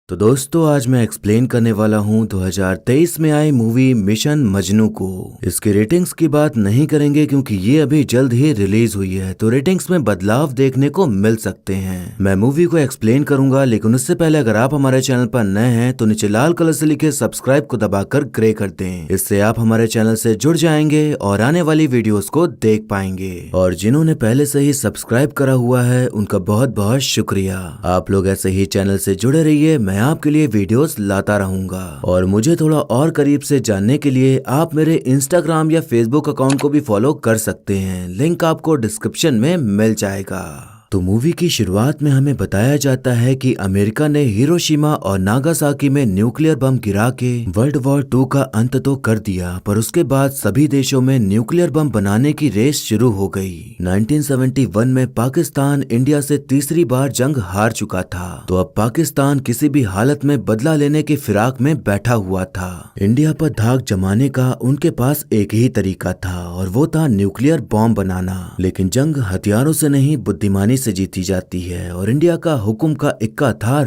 तो दोस्तों आज मैं एक्सप्लेन करने वाला हूँ 2023 में आई मूवी मिशन मजनू को। इसकी रेटिंग्स की बात नहीं करेंगे क्योंकि ये अभी जल्द ही रिलीज हुई है, तो रेटिंग्स में बदलाव देखने को मिल सकते हैं। मैं मूवी को एक्सप्लेन करूंगा, लेकिन उससे पहले अगर आप हमारे चैनल पर नए हैं तो नीचे लाल कलर से लिखे सब्सक्राइब को दबाकर ग्रे कर दें। इससे आप हमारे चैनल से जुड़ जाएंगे और आने वाली वीडियोस को देख पाएंगे। और जिन्होंने पहले से ही सब्सक्राइब करा हुआ है उनका बहुत बहुत शुक्रिया। आप लोग ऐसे ही चैनल से जुड़े रहिए, मैं आपके लिए वीडियोस लाता रहूंगा। और मुझे थोड़ा और करीब से जानने के लिए आप मेरे इंस्टाग्राम या फेसबुक अकाउंट को भी फॉलो कर सकते हैं, लिंक आपको डिस्क्रिप्शन में मिल जाएगा। तो मूवी की शुरुआत में हमें बताया जाता है कि अमेरिका ने हिरोशिमा और नागासाकी में न्यूक्लियर बम गिरा के वर्ल्ड वॉर 2 का अंत तो कर दिया, पर उसके बाद सभी देशों में न्यूक्लियर बम बनाने की रेस शुरू हो गई। 1971 में पाकिस्तान इंडिया से तीसरी बार जंग हार चुका था, तो अब पाकिस्तान किसी भी हालत में बदला लेने की फिराक में बैठा हुआ था। इंडिया पर धाक जमाने का उनके पास एक ही तरीका था और वो था न्यूक्लियर बॉम्ब बनाना। लेकिन जंग हथियारों से नहीं बुद्धिमानी से जीती जाती है, और इंडिया का हुक्म का इक्का था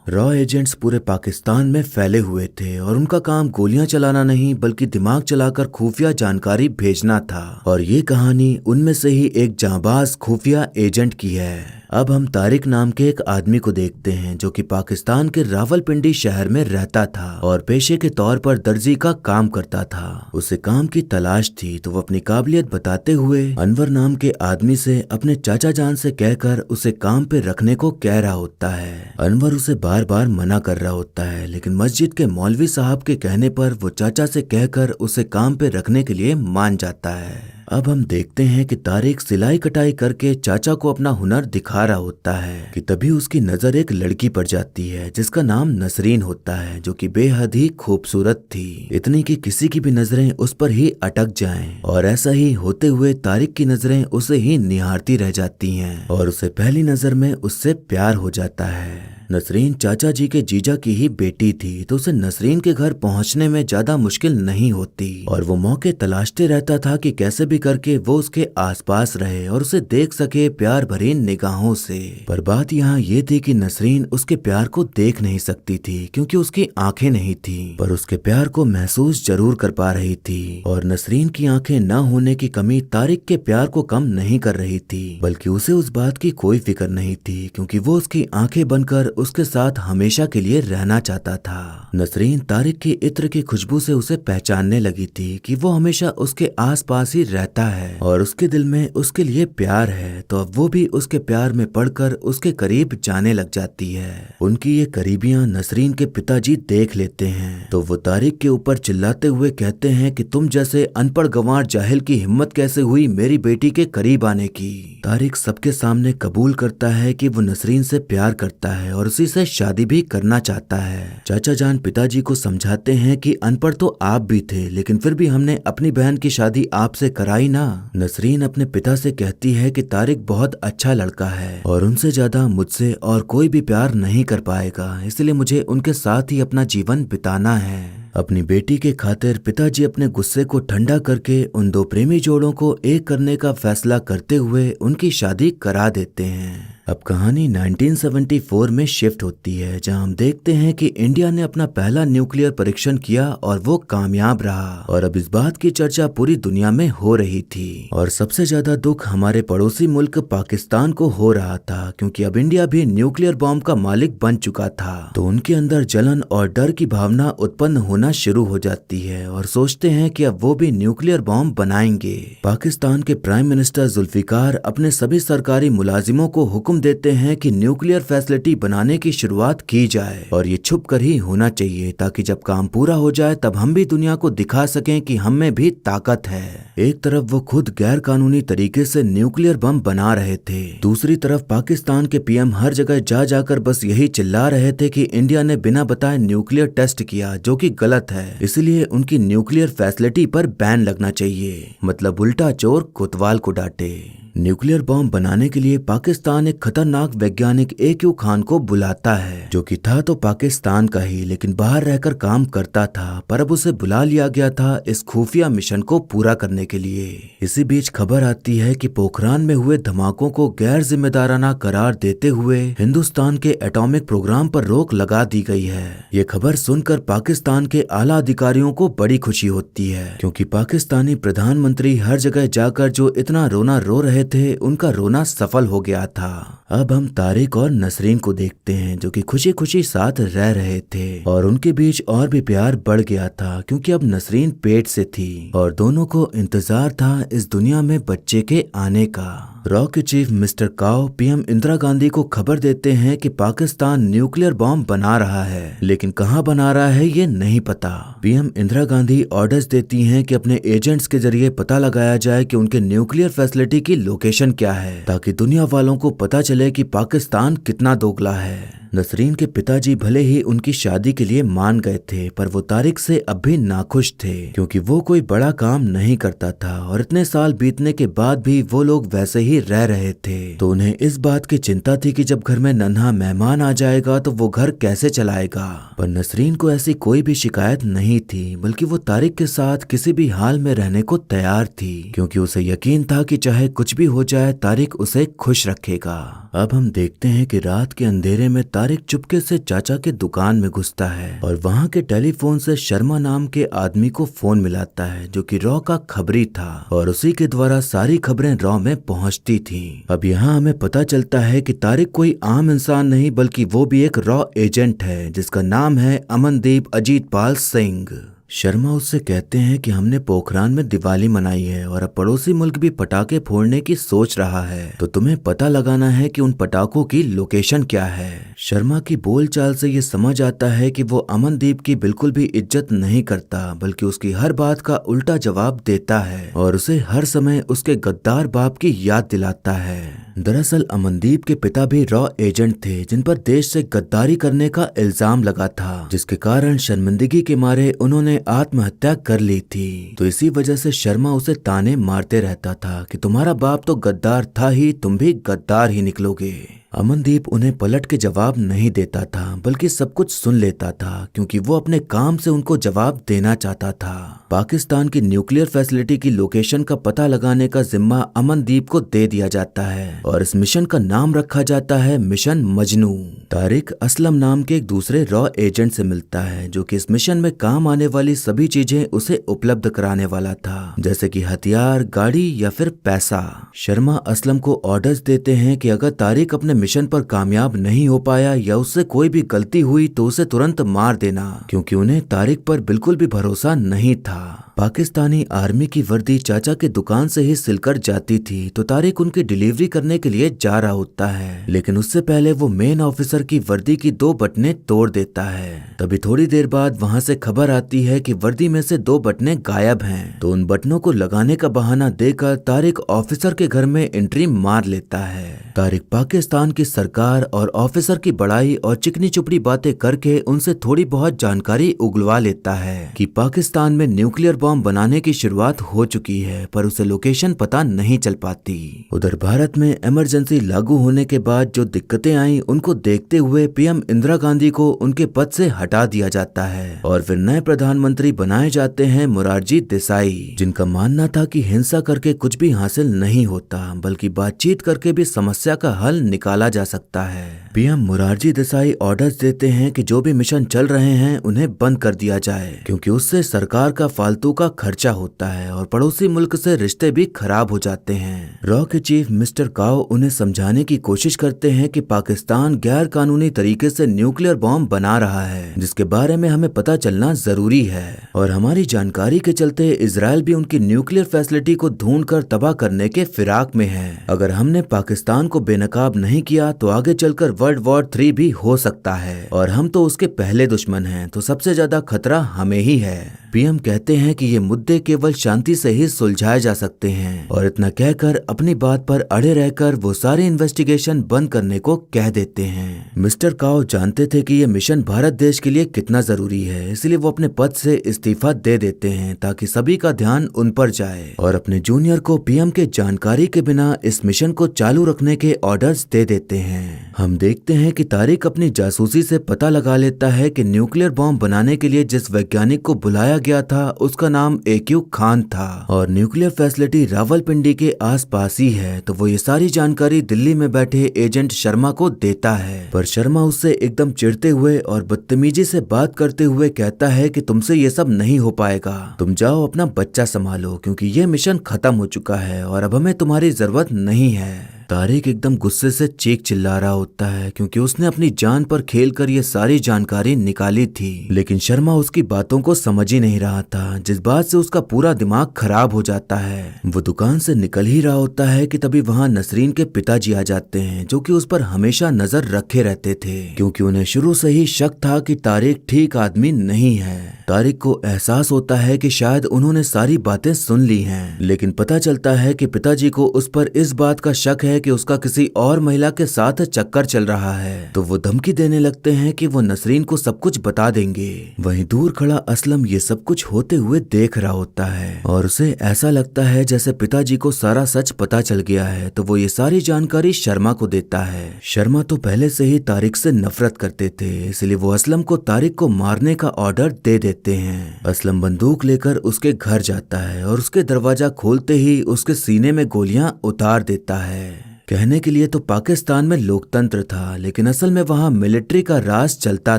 रॉ एजेंट्स पूरे पाकिस्तान में फैले हुए थे और उनका काम गोलियां चलाना नहीं बल्कि दिमाग चलाकर खुफिया जानकारी भेजना था। और ये कहानी उनमें से ही एक जांबाज खुफिया एजेंट की है। अब हम तारिक नाम के एक आदमी को देखते हैं जो कि पाकिस्तान के रावलपिंडी शहर में रहता था और पेशे के तौर पर दर्जी का काम करता था। उसे काम की तलाश थी, तो वो अपनी काबिलियत बताते हुए अनवर नाम के आदमी से अपने चाचा जान से कहकर उसे काम पे रखने को कह रहा होता है। अनवर उसे बार बार मना कर रहा होता है, लेकिन मस्जिद के मौलवी साहब के कहने पर वो चाचा से कहकर उसे काम पे रखने के लिए मान जाता है। अब हम देखते हैं कि तारिक सिलाई कटाई करके चाचा को अपना हुनर दिखा रहा होता है कि तभी उसकी नजर एक लड़की पड़ जाती है जिसका नाम नसरीन होता है, जो कि बेहद ही खूबसूरत थी, इतनी कि किसी की भी नजरें उस पर ही अटक जाएं। और ऐसा ही होते हुए तारिक की नजरें उसे ही निहारती रह जाती हैं और उसे पहली नजर में उससे प्यार हो जाता है। नसरीन चाचा जी के जीजा की ही बेटी थी, तो उसे नसरीन के घर पहुंचने में ज्यादा मुश्किल नहीं होती और वो मौके तलाशते रहता था कि कैसे भी करके वो उसके आसपास रहे और उसे देख सके प्यार भरी निगाहों से। पर बात यहाँ ये थी कि नसरीन उसके प्यार को देख नहीं सकती थी क्योंकि उसकी आंखें नहीं थी, पर उसके प्यार को महसूस जरूर कर पा रही थी। और नसरीन की आंखें न होने की कमी तारिक के प्यार को कम नहीं कर रही थी, बल्कि उसे उस बात की कोई फिक्र नहीं थी क्योंकि वो उसकी आंखें बनकर उसके साथ हमेशा के लिए रहना चाहता था। नसरीन तारिक की इत्र की खुशबू से उसे पहचानने लगी थी कि वो हमेशा उसके आसपास ही रहता है और उसके दिल में उसके लिए प्यार है, तो अब वो भी उसके प्यार में पड़कर उसके करीब जाने लग जाती है। उनकी ये करीबियां नसरीन के पिताजी देख लेते हैं, तो वो तारिक के ऊपर चिल्लाते हुए कहते हैं कि तुम जैसे अनपढ़ गंवार जाहिल की हिम्मत कैसे हुई मेरी बेटी के करीब आने की। तारिक सबके सामने कबूल करता है कि वो नसरीन से प्यार करता है और उसी से शादी भी करना चाहता है। चाचा जान पिताजी को समझाते हैं कि अनपढ़ तो आप भी थे, लेकिन फिर भी हमने अपनी बहन की शादी आपसे कराई ना। नसरीन अपने पिता से कहती है कि तारिक बहुत अच्छा लड़का है और उनसे ज्यादा मुझसे और कोई भी प्यार नहीं कर पाएगा, इसलिए मुझे उनके साथ ही अपना जीवन बिताना है। अपनी बेटी के खातिर पिताजी अपने गुस्से को ठंडा करके उन दो प्रेमी जोड़ों को एक करने का फैसला करते हुए उनकी शादी करा देते हैं। अब कहानी 1974 में शिफ्ट होती है, जहां हम देखते हैं कि इंडिया ने अपना पहला न्यूक्लियर परीक्षण किया और वो कामयाब रहा। और अब इस बात की चर्चा पूरी दुनिया में हो रही थी और सबसे ज्यादा दुख हमारे पड़ोसी मुल्क पाकिस्तान को हो रहा था, क्योंकि अब इंडिया भी न्यूक्लियर बॉम्ब का मालिक बन चुका था। तो उनके अंदर जलन और डर की भावना उत्पन्न होना शुरू हो जाती है और सोचते हैं कि अब वो भी न्यूक्लियर बॉम्ब बनाएंगे। पाकिस्तान के प्राइम मिनिस्टर जुल्फिकार अपने सभी सरकारी मुलाजिमों को हुक्म देते हैं कि न्यूक्लियर फैसिलिटी बनाने की शुरुआत की जाए और ये छुप कर ही होना चाहिए, ताकि जब काम पूरा हो जाए तब हम भी दुनिया को दिखा सकें कि हम में भी ताकत है। एक तरफ वो खुद गैर कानूनी तरीके से न्यूक्लियर बम बना रहे थे, दूसरी तरफ पाकिस्तान के पीएम हर जगह जा जाकर बस यही चिल्ला रहे थे कि इंडिया ने बिना बताए न्यूक्लियर टेस्ट किया, जो कि गलत है, इसलिए उनकी न्यूक्लियर फैसिलिटी पर बैन लगना चाहिए। मतलब उल्टा चोर कोतवाल को डांटे। न्यूक्लियर बॉम्ब बनाने के लिए पाकिस्तान एक खतरनाक वैज्ञानिक AQ खान को बुलाता है, जो कि था तो पाकिस्तान का ही लेकिन बाहर रहकर काम करता था, पर अब उसे बुला लिया गया था इस खुफिया मिशन को पूरा करने के लिए। इसी बीच खबर आती है कि पोखरान में हुए धमाकों को गैर जिम्मेदाराना करार देते हुए हिंदुस्तान के एटॉमिक प्रोग्राम पर रोक लगा दी गई है। ये खबर सुनकर पाकिस्तान के आला अधिकारियों को बड़ी खुशी होती है, क्योंकि पाकिस्तानी प्रधानमंत्री हर जगह जाकर जो इतना रोना रो रहे थे उनका रोना सफल हो गया था। अब हम तारिक और नसरीन को देखते हैं, जो कि खुशी खुशी साथ रह रहे थे और उनके बीच और भी प्यार बढ़ गया था, क्योंकि अब नसरीन पेट से थी और दोनों को इंतजार था इस दुनिया में बच्चे के आने का। रॉ के चीफ मिस्टर काओ PM इंदिरा गांधी को खबर देते हैं कि पाकिस्तान न्यूक्लियर बॉम्ब बना रहा है, लेकिन कहां बना रहा है ये नहीं पता। PM इंदिरा गांधी ऑर्डर्स देती हैं कि अपने एजेंट्स के जरिए पता लगाया जाए कि उनके न्यूक्लियर फैसिलिटी की लोकेशन क्या है, ताकि दुनिया वालों को पता चले कि पाकिस्तान कितना दोगला है। नसरीन के पिताजी भले ही उनकी शादी के लिए मान गए थे, पर वो तारिक से अब भी नाखुश थे, क्योंकि वो कोई बड़ा काम नहीं करता था और इतने साल बीतने के बाद भी वो लोग वैसे ही रह रहे थे। तो उन्हें इस बात की चिंता थी कि जब घर में नन्हा मेहमान आ जाएगा तो वो घर कैसे चलाएगा। पर नसरीन को ऐसी कोई भी शिकायत नहीं थी, बल्कि वो तारिक के साथ किसी भी हाल में रहने को तैयार थी, क्योंकि उसे यकीन था कि चाहे कुछ भी हो जाए तारिक उसे खुश रखेगा। अब हम देखते हैं कि रात के अंधेरे में तारिक चुपके से चाचा के दुकान में घुसता है और वहाँ के टेलीफोन से शर्मा नाम के आदमी को फोन मिलाता है, जो कि रॉ का खबरी था और उसी के द्वारा सारी खबरें रॉ में पहुँचती थी। अब यहाँ हमें पता चलता है कि तारिक कोई आम इंसान नहीं, बल्कि वो भी एक रॉ एजेंट है, जिसका नाम है अमनदीप अजीतपाल सिंह। शर्मा उससे कहते हैं कि हमने पोखरान में दिवाली मनाई है और अब पड़ोसी मुल्क भी पटाखे फोड़ने की सोच रहा है, तो तुम्हें पता लगाना है कि उन पटाखों की लोकेशन क्या है। शर्मा की बोलचाल से ये समझ आता है कि वो अमनदीप की बिल्कुल भी इज्जत नहीं करता, बल्कि उसकी हर बात का उल्टा जवाब देता है और उसे हर समय उसके गद्दार बाप की याद दिलाता है। दरअसल अमनदीप के पिता भी रॉ एजेंट थे, जिन पर देश से गद्दारी करने का इल्जाम लगा था, जिसके कारण शर्मिंदगी के मारे उन्होंने आत्महत्या कर ली थी। तो इसी वजह से शर्मा उसे ताने मारते रहता था कि तुम्हारा बाप तो गद्दार था ही, तुम भी गद्दार ही निकलोगे। अमनदीप उन्हें पलट के जवाब नहीं देता था, बल्कि सब कुछ सुन लेता था, क्योंकि वो अपने काम से उनको जवाब देना चाहता था। पाकिस्तान की न्यूक्लियर फैसिलिटी की लोकेशन का पता लगाने का जिम्मा अमनदीप को दे दिया जाता है और इस मिशन का नाम रखा जाता है मिशन मजनू। तारिक असलम नाम के एक दूसरे रॉ एजेंट से मिलता है, जो कि इस मिशन में काम आने वाली सभी चीजें उसे उपलब्ध कराने वाला था, जैसे कि हथियार, गाड़ी या फिर पैसा। शर्मा असलम को ऑर्डर्स देते हैं कि अगर तारिक अपने मिशन पर कामयाब नहीं हो पाया या उससे कोई भी गलती हुई तो उसे तुरंत मार देना, क्योंकि उन्हें तारिक पर बिल्कुल भी भरोसा नहीं था। पाकिस्तानी आर्मी की वर्दी चाचा के दुकान से ही सिलकर जाती थी, तो तारिक उनकी डिलीवरी करने के लिए जा रहा होता है, लेकिन उससे पहले वो मेन ऑफिसर की वर्दी की 2 बटनें तोड़ देता है। तभी थोड़ी देर बाद वहाँ से खबर आती है कि वर्दी में से 2 बटनें गायब हैं, तो उन बटनों को लगाने का बहाना देकर तारिक ऑफिसर के घर में एंट्री मार लेता है। तारिक पाकिस्तान की सरकार और ऑफिसर की बड़ाई और चिकनी चुपड़ी बातें करके उनसे थोड़ी बहुत जानकारी उगलवा लेता है कि पाकिस्तान में न्यूक्लियर बॉम्ब बनाने की शुरुआत हो चुकी है, पर उसे लोकेशन पता नहीं चल पाती। उधर भारत में इमरजेंसी लागू होने के बाद जो दिक्कतें आई, उनको देखते हुए PM इंदिरा गांधी को उनके पद से हटा दिया जाता है और फिर नए प्रधानमंत्री बनाए जाते हैं मोरारजी देसाई, जिनका मानना था कि हिंसा करके कुछ भी हासिल नहीं होता, बल्कि बातचीत करके भी समस्या का हल निकाला जा सकता है। PM मोरारजी देसाई ऑर्डर्स देते हैं कि जो भी मिशन चल रहे हैं उन्हें बंद कर दिया जाए, क्योंकि उससे सरकार का फालतू का खर्चा होता है और पड़ोसी मुल्क से रिश्ते भी खराब हो जाते हैं। रॉ के चीफ मिस्टर काओ उन्हें समझाने की कोशिश करते हैं कि पाकिस्तान गैर कानूनी तरीके से न्यूक्लियर बॉम्ब बना रहा है, जिसके बारे में हमें पता चलना जरूरी है, और हमारी जानकारी के चलते इजराइल भी उनकी न्यूक्लियर फैसिलिटी को ढूंढ कर तबाह करने के फिराक में है। अगर हमने पाकिस्तान को बेनकाब नहीं किया तो आगे चलकर वर्ल्ड वॉर 3 भी हो सकता है, और हम तो उसके पहले दुश्मन हैं, तो सबसे ज्यादा खतरा हमें ही है। PM कहते हैं कि ये मुद्दे केवल शांति से ही सुलझाए जा सकते हैं, और इतना कहकर अपनी बात पर अड़े रहकर कहकर वो सारी इन्वेस्टिगेशन बंद करने को कह देते हैं। मिस्टर काओ जानते थे कि ये मिशन भारत देश के लिए कितना जरूरी है, इसलिए वो अपने पद से इस्तीफा दे देते हैं ताकि सभी का ध्यान उन पर जाए और अपने जूनियर को पीएम के जानकारी के बिना इस मिशन को चालू रखने के ऑर्डर्स दे देते हैं। हम देखते हैं कि तारिक अपनी जासूसी से पता लगा लेता है कि न्यूक्लियर बॉम्ब बनाने के लिए जिस वैज्ञानिक को बुलाया गया था उसका नाम AQ खान था और न्यूक्लियर फैसिलिटी रावलपिंडी के आसपास ही है। तो वो ये सारी जानकारी दिल्ली में बैठे एजेंट शर्मा को देता है, पर शर्मा उससे एकदम चिढ़ते हुए और बदतमीजी से बात करते हुए कहता है कि तुमसे ये सब नहीं हो पाएगा, तुम जाओ अपना बच्चा संभालो क्योंकि ये मिशन खत्म हो चुका है और अब हमें तुम्हारी जरूरत नहीं है। तारिक एकदम गुस्से से चीख चिल्ला रहा होता है क्योंकि उसने अपनी जान पर खेलकर ये सारी जानकारी निकाली थी, लेकिन शर्मा उसकी बातों को समझ ही नहीं रहा था, जिस बात से उसका पूरा दिमाग खराब हो जाता है। वो दुकान से निकल ही रहा होता है कि तभी वहाँ नसरीन के पिताजी आ जाते हैं, जो कि उस पर हमेशा नजर रखे रहते थे क्योंकि उन्हें शुरू से ही शक था कि तारिक ठीक आदमी नहीं है। तारिक को एहसास होता है कि शायद उन्होंने सारी बातें सुन ली हैं, लेकिन पता चलता है कि पिताजी को उस पर इस बात का शक है कि उसका किसी और महिला के साथ चक्कर चल रहा है। तो वो धमकी देने लगते हैं कि वो नसरीन को सब कुछ बता देंगे। वहीं दूर खड़ा असलम ये सब कुछ होते हुए देख रहा होता है और उसे ऐसा लगता है जैसे पिताजी को सारा सच पता चल गया है। तो वो ये सारी जानकारी शर्मा को देता है। शर्मा तो पहले से ही तारिक से नफरत करते थे, इसलिए वो असलम को तारिक को मारने का ऑर्डर दे देते हैं। असलम बंदूक लेकर उसके घर जाता है और उसके दरवाजा खोलते ही उसके सीने में गोलियां उतार देता है। कहने के लिए तो पाकिस्तान में लोकतंत्र था, लेकिन असल में वहाँ मिलिट्री का राज चलता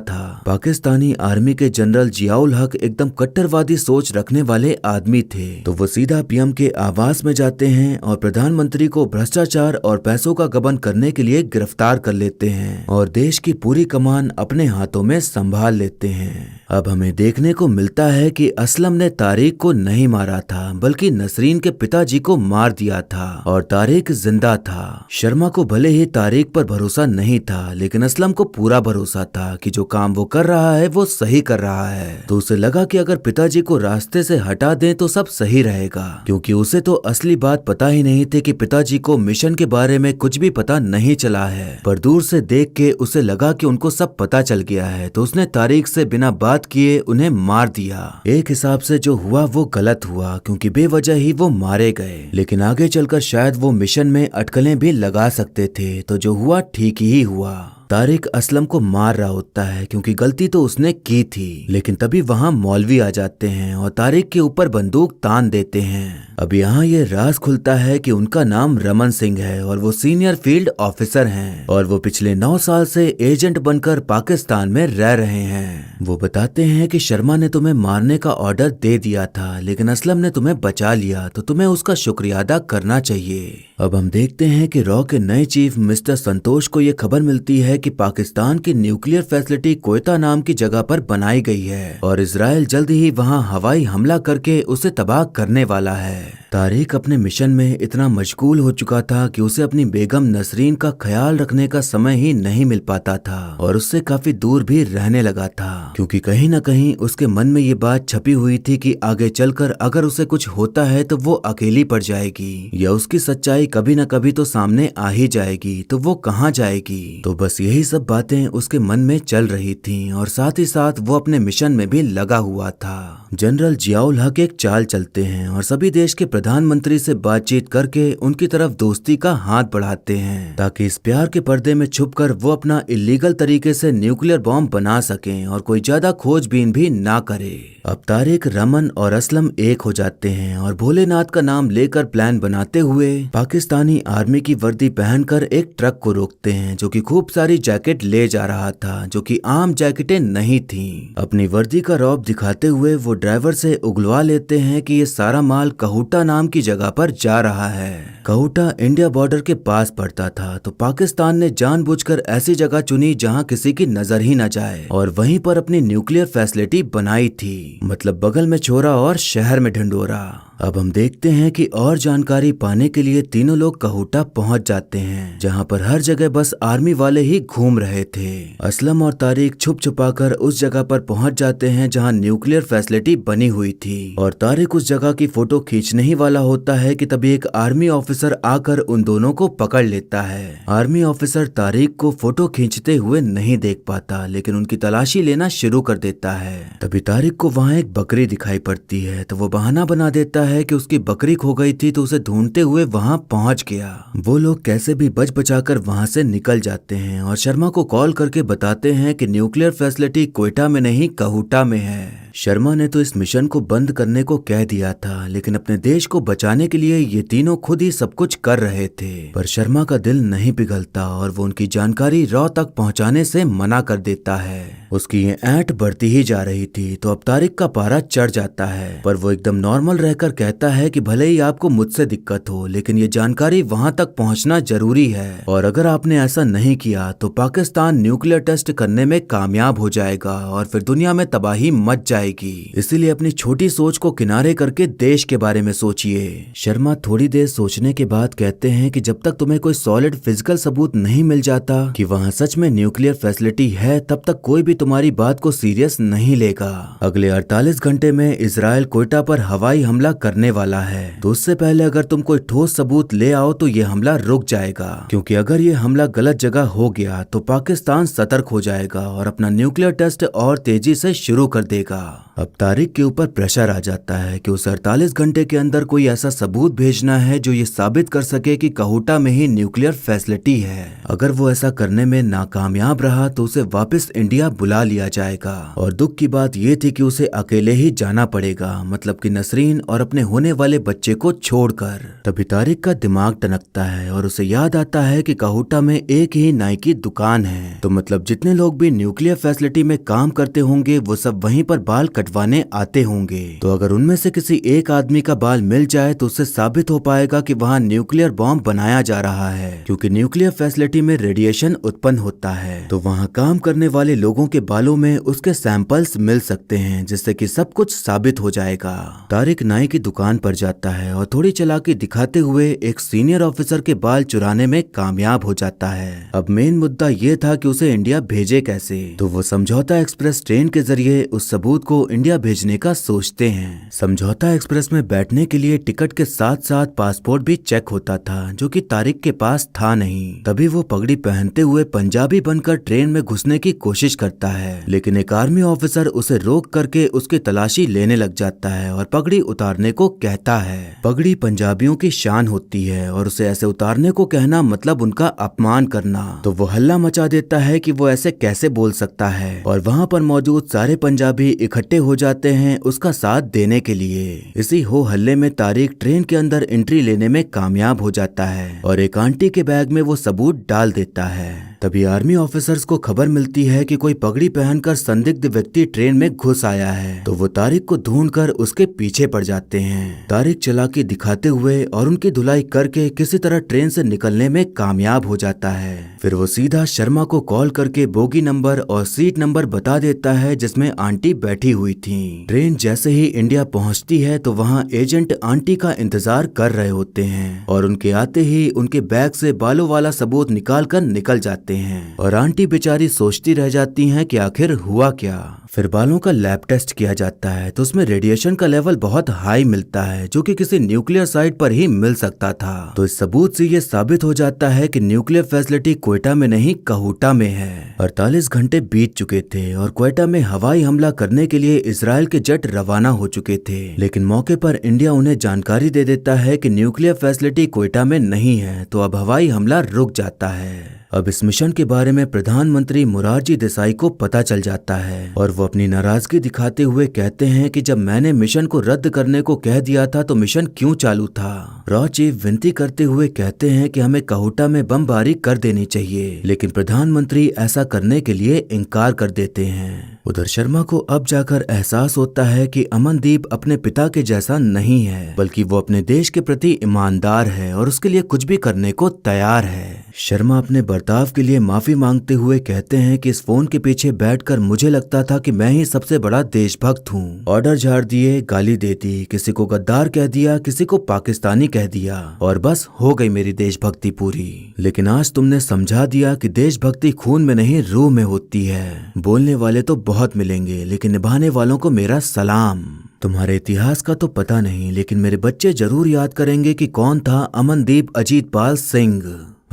था। पाकिस्तानी आर्मी के जनरल जियाउल हक एकदम कट्टरवादी सोच रखने वाले आदमी थे, तो वो सीधा पीएम के आवास में जाते हैं और प्रधानमंत्री को भ्रष्टाचार और पैसों का गबन करने के लिए गिरफ्तार कर लेते हैं और देश की पूरी कमान अपने हाथों में संभाल लेते हैं। अब हमें देखने को मिलता है कि असलम ने तारिक को नहीं मारा था, बल्कि नसरीन के पिताजी को मार दिया था और तारिक जिंदा था। शर्मा को भले ही तारिक पर भरोसा नहीं था, लेकिन असलम को पूरा भरोसा था कि जो काम वो कर रहा है वो सही कर रहा है। तो उसे लगा कि अगर पिताजी को रास्ते से हटा दें तो सब सही रहेगा, क्योंकि उसे तो असली बात पता ही नहीं थी कि पिताजी को मिशन के बारे में कुछ भी पता नहीं चला है। पर दूर से देख के उसे लगा कि उनको सब पता चल गया है, तो उसने तारिक से बिना बात किए उन्हें मार दिया। एक हिसाब से जो हुआ वो गलत हुआ, क्योंकि बेवजह ही वो मारे गए, लेकिन आगे चलकर शायद वो मिशन में अटकलें भी लगा सकते थे। तो जो हुआ ठीक ही हुआ। तारिक असलम को मार रहा होता है क्योंकि गलती तो उसने की थी, लेकिन तभी वहाँ मौलवी आ जाते हैं और तारिक के ऊपर बंदूक तान देते हैं। अब यहाँ ये राज खुलता है कि उनका नाम रमन सिंह है और वो सीनियर फील्ड ऑफिसर हैं और वो पिछले 9 साल से एजेंट बनकर पाकिस्तान में रह रहे हैं। वो बताते हैं कि शर्मा ने तुम्हें मारने का ऑर्डर दे दिया था, लेकिन असलम ने तुम्हें बचा लिया, तो तुम्हें उसका शुक्रिया अदा करना चाहिए। अब हम देखते हैं कि रॉ के नए चीफ मिस्टर संतोष को ये खबर मिलती है कि पाकिस्तान की न्यूक्लियर फैसिलिटी कोयटा नाम की जगह पर बनाई गई है और इजराइल जल्द ही वहां हवाई हमला करके उसे तबाह करने वाला है। तारिक अपने मिशन में इतना मशगूल हो चुका था कि उसे अपनी बेगम नसरीन का ख्याल रखने का समय ही नहीं मिल पाता था और उससे काफी दूर भी रहने लगा था, क्योंकि कहीं न कहीं उसके मन में ये बात छपी हुई थी कि आगे चलकर अगर उसे कुछ होता है तो वो अकेली पड़ जाएगी या उसकी सच्चाई कभी न कभी तो सामने आ ही जाएगी, तो वो कहाँ जाएगी। तो बस यही सब बातें उसके मन में चल रही थीं और साथ ही साथ वो अपने मिशन में भी लगा हुआ था। जनरल जियाउल हक एक चाल चलते हैं और सभी देश के प्रधानमंत्री से बातचीत करके उनकी तरफ दोस्ती का हाथ बढ़ाते हैं, ताकि इस प्यार के पर्दे में छुपकर वो अपना इलीगल तरीके से न्यूक्लियर बॉम्ब बना सकें और कोई ज्यादा खोजबीन भी ना करे। अब तारिक, रमन और असलम एक हो जाते हैं और भोलेनाथ का नाम लेकर प्लान बनाते हुए पाकिस्तानी आर्मी की वर्दी पहनकर एक ट्रक को रोकते हैं, जो कि खूब सारी जैकेट ले जा रहा था, जो कि आम जैकेटें नहीं थीं। अपनी वर्दी का रौब दिखाते हुए वो ड्राइवर से उगलवा लेते हैं कि ये सारा माल कहूटा नाम की जगह पर जा रहा है। कहूटा इंडिया बॉर्डर के पास पड़ता था, तो पाकिस्तान ने जानबूझकर ऐसी जगह चुनी जहां किसी की नजर ही न जाए और वहीं पर अपनी न्यूक्लियर फैसिलिटी बनाई थी, मतलब बगल में छोरा और शहर में ढंढोरा। अब हम देखते हैं कि और जानकारी पाने के लिए तीनों लोग कहूटा पहुंच जाते हैं, जहां पर हर जगह बस आर्मी वाले ही घूम रहे थे। असलम और तारिक छुप छुपाकर उस जगह पर पहुंच जाते हैं जहां न्यूक्लियर फैसिलिटी बनी हुई थी, और तारिक उस जगह की फोटो खींचने ही वाला होता है कि तभी एक आर्मी ऑफिसर आकर उन दोनों को पकड़ लेता है। आर्मी ऑफिसर तारिक को फोटो खींचते हुए नहीं देख पाता, लेकिन उनकी तलाशी लेना शुरू कर देता है। तभी तारिक को वहाँ एक बकरी दिखाई पड़ती है, तो वो बहाना बना देता है कि उसकी बकरी खो गई थी, तो उसे ढूंढते हुए वहाँ पहुँच गया। वो लोग कैसे भी बच बचाकर वहाँ से निकल जाते हैं और शर्मा को कॉल करके बताते हैं कि न्यूक्लियर फैसिलिटी क्वेटा में नहीं कहूटा में है। शर्मा ने तो इस मिशन को बंद करने को कह दिया था, लेकिन अपने देश को बचाने के लिए ये तीनों खुद ही सब कुछ कर रहे थे। पर शर्मा का दिल नहीं पिघलता और वो उनकी जानकारी रॉ तक पहुंचाने से मना कर देता है। उसकी ये ऐंठ बढ़ती ही जा रही थी, तो अब तारिक का पारा चढ़ जाता है, पर वो एकदम नॉर्मल रहकर कहता है कि भले ही आपको मुझसे दिक्कत हो, लेकिन ये जानकारी वहाँ तक पहुँचना जरूरी है, और अगर आपने ऐसा नहीं किया तो पाकिस्तान न्यूक्लियर टेस्ट करने में कामयाब हो जाएगा और फिर दुनिया में तबाही मच जाएगी। इसीलिए अपनी छोटी सोच को किनारे करके देश के बारे में सोचिए। शर्मा थोड़ी देर सोचने के बाद कहते हैं कि जब तक तुम्हें कोई सॉलिड फिजिकल सबूत नहीं मिल जाता कि वहाँ सच में न्यूक्लियर फैसिलिटी है, तब तक कोई भी तुम्हारी बात को सीरियस नहीं लेगा। अगले 48 घंटे में इजराइल क्वेटा पर हवाई हमला करने वाला है, तो उससे पहले अगर तुम कोई ठोस सबूत ले आओ तो ये हमला रुक जाएगा, क्योंकि अगर ये हमला गलत जगह हो गया तो पाकिस्तान सतर्क हो जाएगा और अपना न्यूक्लियर टेस्ट और तेजी से शुरू कर देगा। अब तारिक के ऊपर प्रेशर आ जाता है कि उसे 48 घंटे के अंदर कोई ऐसा सबूत भेजना है जो ये साबित कर सके कि कहूटा में ही न्यूक्लियर फैसिलिटी है। अगर वो ऐसा करने में नाकामयाब रहा तो उसे वापस इंडिया बुला लिया जाएगा, और दुख की बात ये थी कि उसे अकेले ही जाना पड़ेगा, मतलब कि नसरीन और अपने होने वाले बच्चे को छोड़कर। तभी तारिक का दिमाग टनकता है और उसे याद आता है कि कहूटा में एक ही नाई की दुकान है, तो मतलब जितने लोग भी न्यूक्लियर फैसिलिटी में काम करते होंगे वो सब वहीं पर बाल कटवाने आते होंगे। तो अगर उनमें से किसी एक आदमी का बाल मिल जाए तो उससे साबित हो पाएगा कि वहाँ न्यूक्लियर बॉम्ब बनाया जा रहा है, क्योंकि न्यूक्लियर फैसिलिटी में रेडिएशन उत्पन्न होता है, तो वहाँ काम करने वाले लोगों के बालों में उसके सैंपल्स मिल सकते हैं, जिससे कि सब कुछ साबित हो जाएगा। तारिक नाई की दुकान पर जाता है और थोड़ी चालाकी दिखाते हुए एक सीनियर ऑफिसर के बाल चुराने में कामयाब हो जाता है। अब मेन मुद्दा ये था कि उसे इंडिया भेजे कैसे, तो वो समझौता एक्सप्रेस ट्रेन के जरिए उस सबूत को इंडिया भेजने का सोचते हैं। समझौता एक्सप्रेस में बैठने के लिए टिकट के साथ साथ पासपोर्ट भी चेक होता था, जो कि तारिक के पास था नहीं। तभी वो पगड़ी पहनते हुए पंजाबी बनकर ट्रेन में घुसने की कोशिश करता है, लेकिन एक आर्मी ऑफिसर उसे रोक करके उसकी तलाशी लेने लग जाता है और पगड़ी उतारने को कहता है। पगड़ी पंजाबियों की शान होती है और उसे ऐसे उतारने को कहना मतलब उनका अपमान करना, तो वो हल्ला मचा देता है कि वो ऐसे कैसे बोल सकता है, और वहाँ पर मौजूद सारे पंजाबी इकट्ठे हो जाते हैं उसका साथ देने के लिए। इसी हो हल्ले में तारिक ट्रेन के अंदर एंट्री लेने में कामयाब हो जाता है और एक आंटी के बैग में वो सबूत डाल देता है। तभी आर्मी ऑफिसर्स को खबर मिलती है कि कोई पगड़ी पहनकर संदिग्ध व्यक्ति ट्रेन में घुस आया है, तो वो तारिक को ढूंढकर उसके पीछे पड़ जाते हैं। तारिक चालाकी दिखाते हुए और उनकी धुलाई करके किसी तरह ट्रेन से निकलने में कामयाब हो जाता है। फिर वो सीधा शर्मा को कॉल करके बोगी नंबर और सीट नंबर बता देता है जिसमें आंटी बैठी हुई थी। ट्रेन जैसे ही इंडिया पहुंचती है तो वहाँ एजेंट आंटी का इंतजार कर रहे होते हैं, और उनके आते ही उनके बैग से बालों वाला सबूत निकाल कर निकल जाते हैं, और आंटी बेचारी सोचती रह जाती हैं कि आखिर हुआ क्या। फिर बालों का लैब टेस्ट किया जाता है तो उसमें रेडिएशन का लेवल बहुत हाई मिलता है, जो कि किसी न्यूक्लियर साइट पर ही मिल सकता था। तो इस सबूत से ये साबित हो जाता है कि न्यूक्लियर फैसिलिटी क्वेटा में नहीं कहूटा में है। 48 घंटे बीत चुके थे और क्वेटा में हवाई हमला करने के लिए इजराइल के जेट रवाना हो चुके थे, लेकिन मौके पर इंडिया उन्हें जानकारी दे देता है कि न्यूक्लियर फैसिलिटी क्वेटा में नहीं है, तो अब हवाई हमला रुक जाता है। अब इस मिशन के बारे में प्रधानमंत्री मोरारजी देसाई को पता चल जाता है और वो अपनी नाराजगी दिखाते हुए कहते हैं कि जब मैंने मिशन को रद्द करने को कह दिया था तो मिशन क्यों चालू था। रॉ चीफ विनती करते हुए कहते हैं कि हमें कहूटा में बमबारी कर देनी चाहिए, लेकिन प्रधानमंत्री ऐसा करने के लिए इनकार कर देते हैं। उधर शर्मा को अब जाकर एहसास होता है कि अमनदीप अपने पिता के जैसा नहीं है, बल्कि वो अपने देश के प्रति ईमानदार है और उसके लिए कुछ भी करने को तैयार है। शर्मा अपने बर्ताव के लिए माफी मांगते हुए कहते हैं कि इस फोन के पीछे बैठकर मुझे लगता था कि मैं ही सबसे बड़ा देशभक्त हूँ। ऑर्डर झाड़ दिए, गाली दे दी, किसी को गद्दार कह दिया, किसी को पाकिस्तानी कह दिया और बस हो गई मेरी देशभक्ति पूरी। लेकिन आज तुमने समझा दिया कि देशभक्ति खून में नहीं रूह में होती है। बोलने वाले तो बहुत मिलेंगे लेकिन निभाने वालों को मेरा सलाम। तुम्हारे इतिहास का तो पता नहीं लेकिन मेरे बच्चे जरूर याद करेंगे कि कौन था अमनदीप अजीतपाल सिंह।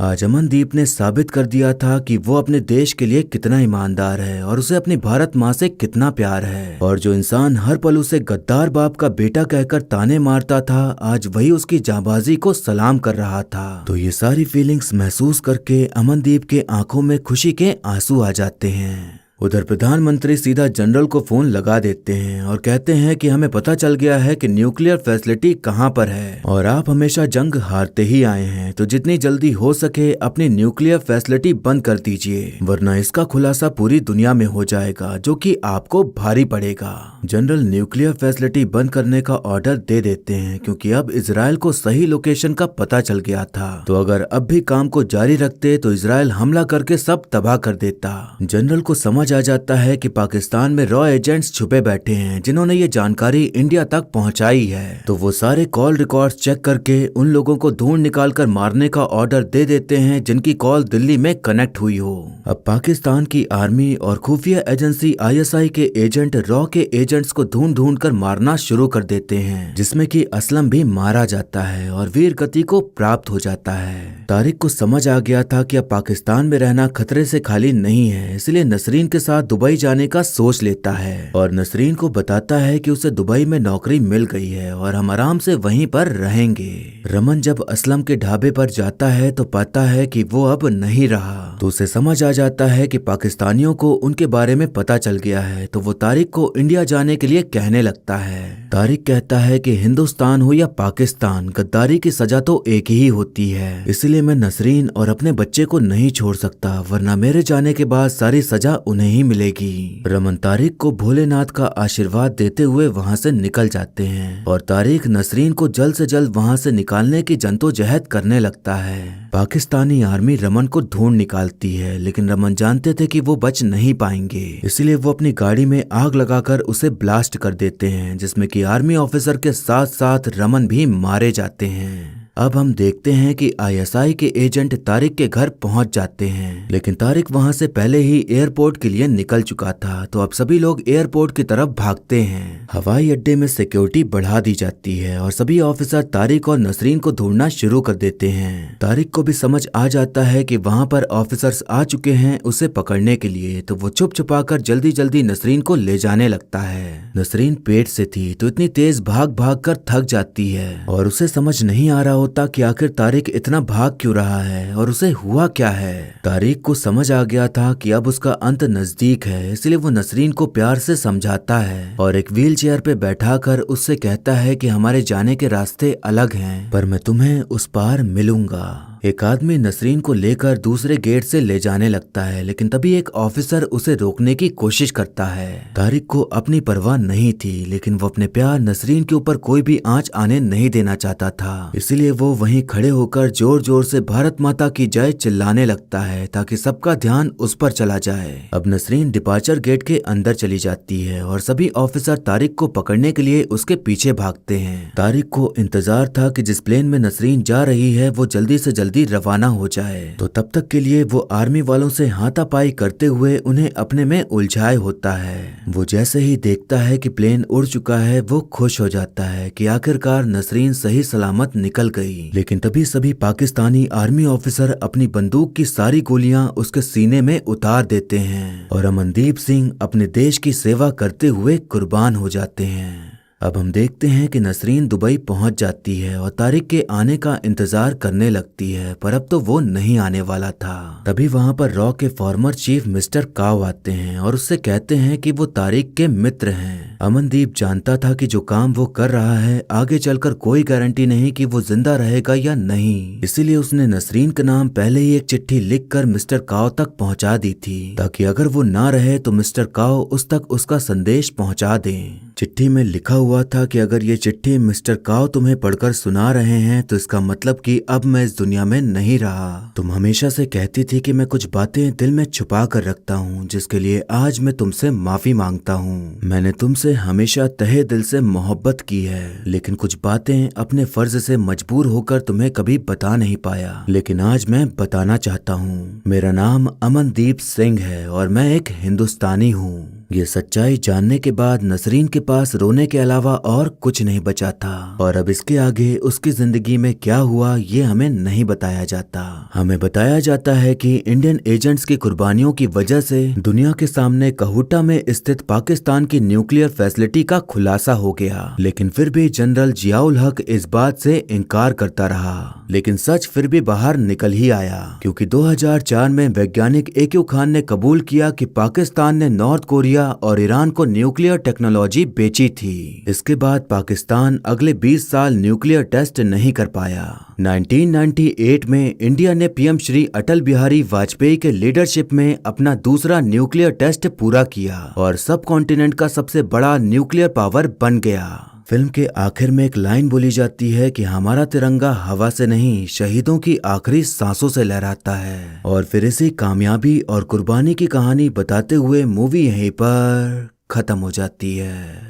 आज अमनदीप ने साबित कर दिया था कि वो अपने देश के लिए कितना ईमानदार है और उसे अपनी भारत माँ से कितना प्यार है। और जो इंसान हर पल उसे गद्दार बाप का बेटा कहकर ताने मारता था, आज वही उसकी जांबाजी को सलाम कर रहा था। तो ये सारी फीलिंग्स महसूस करके अमनदीप के आंखों में खुशी के आंसू आ जाते हैं। उधर प्रधानमंत्री सीधा जनरल को फोन लगा देते हैं और कहते हैं कि हमें पता चल गया है कि न्यूक्लियर फैसिलिटी कहाँ पर है और आप हमेशा जंग हारते ही आए हैं, तो जितनी जल्दी हो सके अपनी न्यूक्लियर फैसिलिटी बंद कर दीजिए, वरना इसका खुलासा पूरी दुनिया में हो जाएगा जो कि आपको भारी पड़ेगा। जनरल न्यूक्लियर फैसिलिटी बंद करने का ऑर्डर दे देते हैं क्योंकि अब इजराइल को सही लोकेशन का पता चल गया था, तो अगर अब भी काम को जारी रखते तो इजराइल हमला करके सब तबाह कर देता। जनरल को समझ आ जाता है कि पाकिस्तान में रॉ एजेंट्स छुपे बैठे हैं जिन्होंने ये जानकारी इंडिया तक पहुंचाई है, तो वो सारे कॉल रिकॉर्ड्स चेक करके उन लोगों को ढूंढ निकाल कर मारने का ऑर्डर दे देते हैं जिनकी कॉल दिल्ली में कनेक्ट हुई हो। अब पाकिस्तान की आर्मी और खुफिया एजेंसी ISI के एजेंट रॉ के एजेंट्स को ढूंढ ढूंढ कर मारना शुरू कर देते हैं, जिसमें कि असलम भी मारा जाता है और वीर गति को प्राप्त हो जाता है। तारिक को समझ आ गया था कि अब पाकिस्तान में रहना खतरे से खाली नहीं है, इसलिए नसरीन के साथ दुबई जाने का सोच लेता है और नसरीन को बताता है कि उसे दुबई में नौकरी मिल गई है और हम आराम से वहीं पर रहेंगे। रमन जब असलम के ढाबे पर जाता है तो पाता है कि वो अब नहीं रहा, तो उसे समझ आ जाता है कि पाकिस्तानियों को उनके बारे में पता चल गया है, तो वो तारिक को इंडिया जाने के लिए कहने लगता है। तारिक कहता है कि हिंदुस्तान हो या पाकिस्तान, गद्दारी की सजा तो एक ही होती है, इसलिए मैं नसरीन और अपने बच्चे को नहीं छोड़ सकता, वरना मेरे जाने के बाद सारी सजा उन्हें ही मिलेगी। रमन तारिक को भोलेनाथ का आशीर्वाद देते हुए वहाँ से निकल जाते हैं और तारिक नसरीन को जल्द से जल्द वहाँ से निकालने की जद्दोजहद करने लगता है। पाकिस्तानी आर्मी रमन को ढूंढ निकालती है, लेकिन रमन जानते थे कि वो बच नहीं पाएंगे, इसलिए वो अपनी गाड़ी में आग लगाकर उसे ब्लास्ट कर देते हैं, जिसमें कि आर्मी ऑफिसर के साथ साथ रमन भी मारे जाते हैं। अब हम देखते हैं कि ISI के एजेंट तारिक के घर पहुंच जाते हैं, लेकिन तारिक वहां से पहले ही एयरपोर्ट के लिए निकल चुका था, तो अब सभी लोग एयरपोर्ट की तरफ भागते हैं। हवाई अड्डे में सिक्योरिटी बढ़ा दी जाती है और सभी ऑफिसर तारिक और नसरीन को ढूंढना शुरू कर देते हैं। तारिक को भी समझ आ जाता है कि वहां पर ऑफिसर्स आ चुके हैं उसे पकड़ने के लिए, तो वो छुप छुपाकर जल्दी जल्दी नसरीन को ले जाने लगता है। नसरीन पेट से थी तो इतनी तेज भाग भाग कर थक जाती है और उसे समझ नहीं आ रहा होता कि आखिर तारिक इतना भाग क्यों रहा है और उसे हुआ क्या है। तारिक को समझ आ गया था कि अब उसका अंत नजदीक है, इसलिए वो नसरीन को प्यार से समझाता है और एक व्हील चेयर पे बैठाकर उससे कहता है कि हमारे जाने के रास्ते अलग हैं, पर मैं तुम्हें उस पार मिलूंगा। एक आदमी नसरीन को लेकर दूसरे गेट से ले जाने लगता है, लेकिन तभी एक ऑफिसर उसे रोकने की कोशिश करता है। तारिक को अपनी परवाह नहीं थी, लेकिन वो अपने प्यार नसरीन के ऊपर कोई भी आंच आने नहीं देना चाहता था, इसलिए वो वहीं खड़े होकर जोर जोर से भारत माता की जय चिल्लाने लगता है ताकि सबका ध्यान उस पर चला जाए। अब नसरीन डिपार्चर गेट के अंदर चली जाती है और सभी ऑफिसर तारिक को पकड़ने के लिए उसके पीछे भागते हैं। तारिक को इंतजार था कि जिस प्लेन में नसरीन जा रही है वो जल्दी से जल्दी रवाना हो जाए, तो तब तक के लिए वो आर्मी वालों से हाथापाई करते हुए उन्हें अपने में उलझाए होता है। वो जैसे ही देखता है कि प्लेन उड़ चुका है वो खुश हो जाता है कि आखिरकार नसरीन सही सलामत निकल गई, लेकिन तभी सभी पाकिस्तानी आर्मी ऑफिसर अपनी बंदूक की सारी गोलियां उसके सीने में उतार देते हैं और अमनदीप सिंह अपने देश की सेवा करते हुए कुर्बान हो जाते हैं। अब हम देखते हैं कि नसरीन दुबई पहुंच जाती है और तारिक के आने का इंतजार करने लगती है, पर अब तो वो नहीं आने वाला था। तभी वहां पर रॉ के फॉर्मर चीफ मिस्टर काव आते हैं और उससे कहते हैं कि वो तारिक के मित्र हैं। अमनदीप जानता था कि जो काम वो कर रहा है आगे चलकर कोई गारंटी नहीं कि वो जिंदा रहेगा या नहीं, इसीलिए उसने नसरीन का नाम पहले ही एक चिट्ठी लिखकर मिस्टर काव तक पहुंचा दी थी, ताकि अगर वो ना रहे तो मिस्टर काव उस तक उसका संदेश पहुंचा दें। चिट्ठी में लिखा हुआ था कि अगर ये चिट्ठी मिस्टर काव तुम्हें पढ़कर सुना रहे हैं तो इसका मतलब कि अब मैं इस दुनिया में नहीं रहा। तुम हमेशा से कहती थी कि मैं कुछ बातें दिल में छुपा कर रखता हूँ, जिसके लिए आज मैं तुमसे माफी मांगता हूँ। मैंने तुमसे हमेशा तहे दिल से मोहब्बत की है, लेकिन कुछ बातें अपने फर्ज से मजबूर होकर तुम्हें कभी बता नहीं पाया, लेकिन आज मैं बताना चाहता हूँ। मेरा नाम अमनदीप सिंह है और मैं एक हिंदुस्तानी हूँ। ये सच्चाई जानने के बाद नसरीन के पास रोने के अलावा और कुछ नहीं बचा था, और अब इसके आगे उसकी जिंदगी में क्या हुआ ये हमें नहीं बताया जाता। हमें बताया जाता है कि इंडियन एजेंट्स की कुर्बानियों की वजह से दुनिया के सामने कहूटा में स्थित पाकिस्तान की न्यूक्लियर फैसिलिटी का खुलासा हो गया, लेकिन फिर भी जनरल जियाउल हक इस बात से इनकार करता रहा। लेकिन सच फिर भी बाहर निकल ही आया, क्योंकि 2004 में वैज्ञानिक AQ खान ने कबूल किया कि पाकिस्तान ने नॉर्थ कोरिया और ईरान को न्यूक्लियर टेक्नोलॉजी बेची थी। इसके बाद पाकिस्तान अगले 20 साल न्यूक्लियर टेस्ट नहीं कर पाया। 1998 में इंडिया ने PM श्री अटल बिहारी वाजपेयी के लीडरशिप में अपना दूसरा न्यूक्लियर टेस्ट पूरा किया और सब कॉन्टिनेंट का सबसे बड़ा न्यूक्लियर पावर बन गया। फिल्म के आखिर में एक लाइन बोली जाती है कि हमारा तिरंगा हवा से नहीं, शहीदों की आखिरी सांसों से लहराता है। और फिर इसी कामयाबी और कुर्बानी की कहानी बताते हुए मूवी यहीं पर खत्म हो जाती है।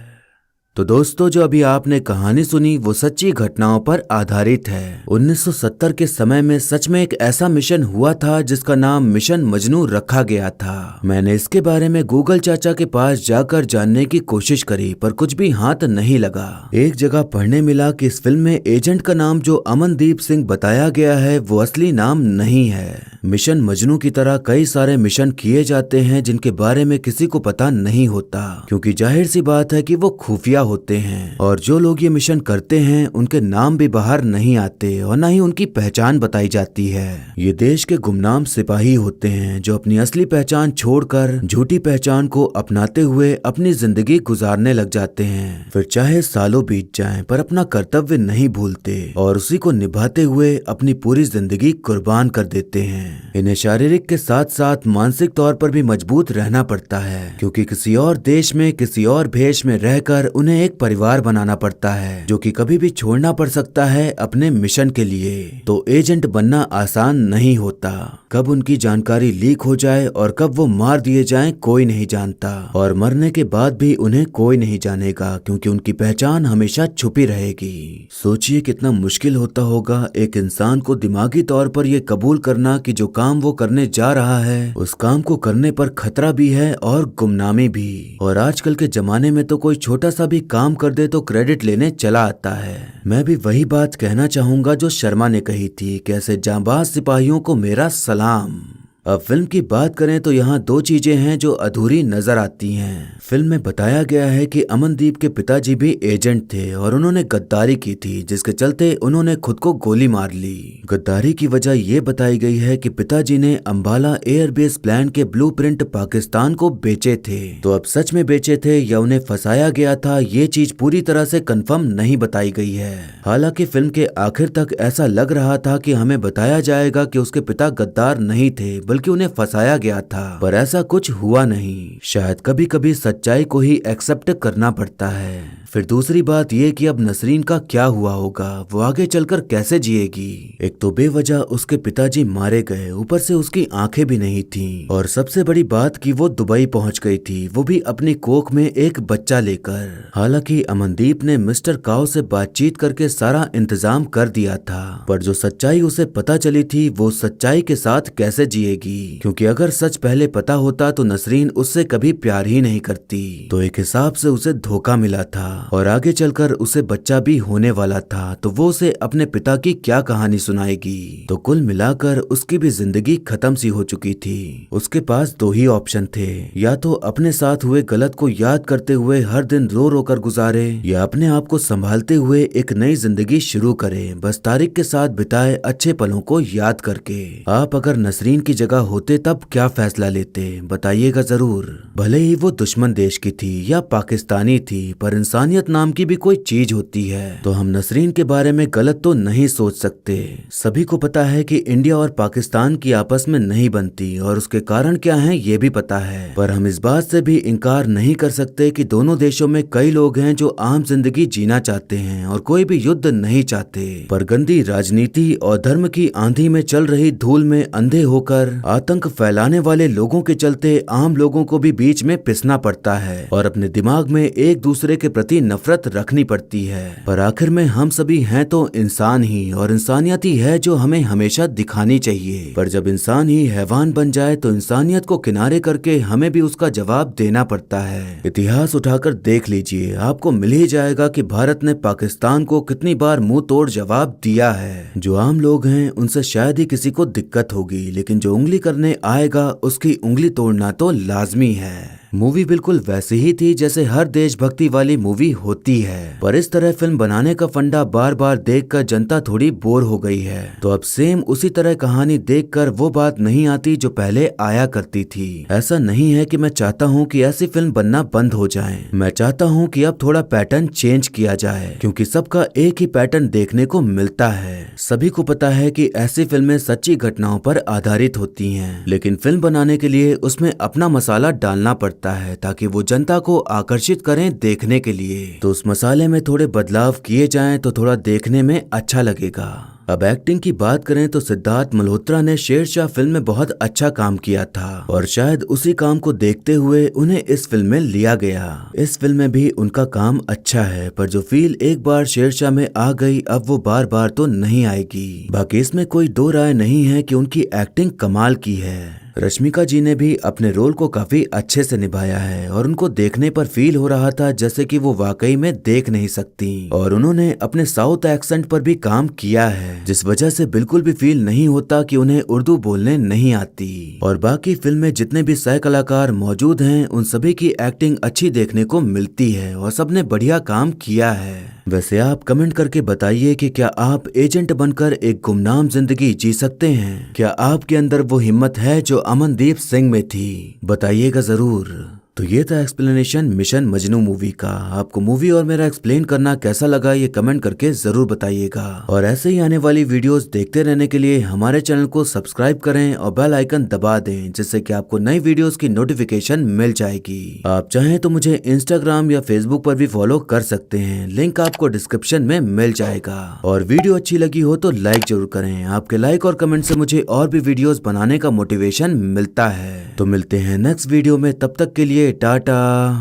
तो दोस्तों, जो अभी आपने कहानी सुनी वो सच्ची घटनाओं पर आधारित है। 1970 के समय में सच में एक ऐसा मिशन हुआ था जिसका नाम मिशन मजनू रखा गया था। मैंने इसके बारे में गूगल चाचा के पास जाकर जानने की कोशिश करी, पर कुछ भी हाथ नहीं लगा। एक जगह पढ़ने मिला कि इस फिल्म में एजेंट का नाम जो अमनदीप सिंह बताया गया है वो असली नाम नहीं है। मिशन मजनू की तरह कई सारे मिशन किए जाते हैं जिनके बारे में किसी को पता नहीं होता, क्योंकि जाहिर सी बात है कि वो खुफिया होते हैं, और जो लोग ये मिशन करते हैं उनके नाम भी बाहर नहीं आते और न ही उनकी पहचान बताई जाती है। ये देश के गुमनाम सिपाही होते हैं जो अपनी असली पहचान छोड़कर झूठी पहचान को अपनाते हुए अपनी जिंदगी गुजारने लग जाते हैं। फिर चाहे सालों बीत जाएं पर अपना कर्तव्य नहीं भूलते और उसी को निभाते हुए अपनी पूरी जिंदगी कुर्बान कर देते हैं। इन्हें शारीरिक के साथ साथ मानसिक तौर पर भी मजबूत रहना पड़ता है, क्योंकि किसी और देश में किसी और भेष में रहकर उन्हें एक परिवार बनाना पड़ता है जो कि कभी भी छोड़ना पड़ सकता है अपने मिशन के लिए। तो एजेंट बनना आसान नहीं होता। कब उनकी जानकारी लीक हो जाए और कब वो मार दिए जाएं कोई नहीं जानता, और मरने के बाद भी उन्हें कोई नहीं जानेगा, क्योंकि उनकी पहचान हमेशा छुपी रहेगी। सोचिए कितना मुश्किल होता होगा एक इंसान को दिमागी तौर पर ये कबूल करना कि जो काम वो करने जा रहा है उस काम को करने पर खतरा भी है और गुमनामी भी। और आजकल के जमाने में तो कोई छोटा सा भी काम कर दे तो क्रेडिट लेने चला आता है। मैं भी वही बात कहना चाहूंगा जो शर्मा ने कही थी, कैसे जांबाज सिपाहियों को मेरा सलाम। अब फिल्म की बात करें तो यहाँ दो चीजें हैं जो अधूरी नजर आती हैं। फिल्म में बताया गया है कि अमनदीप के पिताजी भी एजेंट थे और उन्होंने गद्दारी की थी, जिसके चलते उन्होंने खुद को गोली मार ली। गद्दारी की वजह ये बताई गई है कि पिताजी ने अंबाला एयरबेस प्लान के ब्लूप्रिंट पाकिस्तान को बेचे थे। तो अब सच में बेचे थे या उन्हें फंसाया गया था, ये चीज पूरी तरह से कंफर्म नहीं बताई गई है। हालांकि फिल्म के आखिर तक ऐसा लग रहा था कि हमें बताया जाएगा कि उसके पिता गद्दार नहीं थे बल्कि उन्हें फंसाया गया था, पर ऐसा कुछ हुआ नहीं। शायद कभी कभी सच्चाई को ही एक्सेप्ट करना पड़ता है। फिर दूसरी बात ये कि अब नसरीन का क्या हुआ होगा, वो आगे चलकर कैसे जिएगी। एक तो बेवजह उसके पिताजी मारे गए, ऊपर से उसकी आंखें भी नहीं थीं, और सबसे बड़ी बात कि वो दुबई पहुंच गई थी, वो भी अपनी कोख में एक बच्चा लेकर। हालांकि अमनदीप ने मिस्टर काव से बातचीत करके सारा इंतजाम कर दिया था, पर जो सच्चाई उसे पता चली थी वो सच्चाई के साथ कैसे जिएगी, क्योंकि अगर सच पहले पता होता तो नसरीन उससे कभी प्यार ही नहीं करती। तो एक हिसाब से उसे धोखा मिला था और आगे चलकर उसे बच्चा भी होने वाला था, तो वो उसे अपने पिता की क्या कहानी सुनाएगी। तो कुल मिलाकर उसकी भी जिंदगी खत्म सी हो चुकी थी। उसके पास दो ही ऑप्शन थे, या तो अपने साथ हुए गलत को याद करते हुए हर दिन रो रो कर गुजारे, या अपने आप को संभालते हुए एक नई जिंदगी शुरू करे, बस तारीख के साथ बिताए अच्छे पलों को याद करके। आप अगर नसरीन की जगह जगह होते तब क्या फैसला लेते, बताइएगा जरूर। भले ही वो दुश्मन देश की थी या पाकिस्तानी थी, पर इंसानियत नाम की भी कोई चीज होती है। तो हम नसरीन के बारे में गलत तो नहीं सोच सकते। सभी को पता है कि इंडिया और पाकिस्तान की आपस में नहीं बनती और उसके कारण क्या हैं ये भी पता है, पर हम इस बात से भी इनकार नहीं कर सकते कि दोनों देशों में कई लोग हैं जो आम जिंदगी जीना चाहते हैं और कोई भी युद्ध नहीं चाहते, पर गंदी राजनीति और धर्म की आंधी में चल रही धूल में अंधे होकर आतंक फैलाने वाले लोगों के चलते आम लोगों को भी बीच में पिसना पड़ता है और अपने दिमाग में एक दूसरे के प्रति नफरत रखनी पड़ती है। पर आखिर में हम सभी हैं तो इंसान ही, और इंसानियत ही है जो हमें हमेशा दिखानी चाहिए। पर जब इंसान ही हैवान बन जाए तो इंसानियत को किनारे करके हमें भी उसका जवाब देना पड़ता है। इतिहास उठाकर देख लीजिए, आपको मिल ही जाएगा कि भारत ने पाकिस्तान को कितनी बार मुंह तोड़ जवाब दिया है। जो आम लोग हैं उनसे शायद ही किसी को दिक्कत होगी, लेकिन जो उंगली करने आएगा उसकी उंगली तोड़ना तो लाजमी है। मूवी बिल्कुल वैसी ही थी जैसे हर देशभक्ति वाली मूवी होती है, पर इस तरह फिल्म बनाने का फंडा बार बार देखकर जनता थोड़ी बोर हो गई है। तो अब सेम उसी तरह कहानी देखकर वो बात नहीं आती जो पहले आया करती थी। ऐसा नहीं है कि मैं चाहता हूँ कि ऐसी फिल्म बनना बंद हो जाए, मैं चाहता हूँ कि अब थोड़ा पैटर्न चेंज किया जाए, क्योंकि सबका एक ही पैटर्न देखने को मिलता है। सभी को पता है कि ऐसी फिल्में सच्ची घटनाओं पर आधारित होती हैं, लेकिन फिल्म बनाने के लिए उसमें अपना मसाला डालना पड़ता है ताकि वो जनता को आकर्षित करें देखने के लिए। तो उस मसाले में थोड़े बदलाव किए जाएं तो थोड़ा देखने में अच्छा लगेगा। अब एक्टिंग की बात करें तो सिद्धार्थ मल्होत्रा ने शेरशाह फिल्म में बहुत अच्छा काम किया था और शायद उसी काम को देखते हुए उन्हें इस फिल्म में लिया गया। इस फिल्म में भी उनका काम अच्छा है, पर जो फील एक बार शेरशाह में आ गई अब वो बार बार तो नहीं आएगी। बाकी इसमें कोई दो राय नहीं है कि उनकी एक्टिंग कमाल की है। रश्मिका जी ने भी अपने रोल को काफी अच्छे से निभाया है और उनको देखने पर फील हो रहा था जैसे कि वो वाकई में देख नहीं सकती, और उन्होंने अपने साउथ एक्सेंट पर भी काम किया है, जिस वजह से बिल्कुल भी फील नहीं होता कि उन्हें उर्दू बोलने नहीं आती। और बाकी फिल्म में जितने भी सह कलाकार मौजूद हैं उन सभी की एक्टिंग अच्छी देखने को मिलती है और सबने बढ़िया काम किया है। वैसे आप कमेंट करके बताइए कि क्या आप एजेंट बनकर एक गुमनाम जिंदगी जी सकते हैं? क्या आपके अंदर वो हिम्मत है जो अमनदीप सिंह में थी? बताइएगा जरूर। तो ये था एक्सप्लेनेशन मिशन मजनू मूवी का। आपको मूवी और मेरा एक्सप्लेन करना कैसा लगा ये कमेंट करके जरूर बताइएगा, और ऐसे ही आने वाली वीडियोस देखते रहने के लिए हमारे चैनल को सब्सक्राइब करें और बेल आइकन दबा दें, जिससे कि आपको नई वीडियोस की नोटिफिकेशन मिल जाएगी। आप चाहें तो मुझे इंस्टाग्राम या फेसबुक पर भी फॉलो कर सकते हैं, लिंक आपको डिस्क्रिप्शन में मिल जाएगा। और वीडियो अच्छी लगी हो तो लाइक जरूर करें, आपके लाइक और कमेंट से मुझे और भी वीडियोस बनाने का मोटिवेशन मिलता है। तो मिलते हैं नेक्स्ट वीडियो में, तब तक के लिए टाटा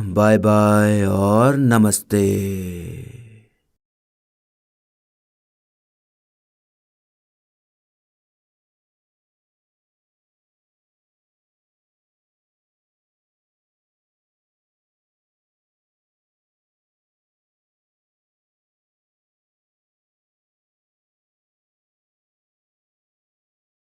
बाय बाय और नमस्ते।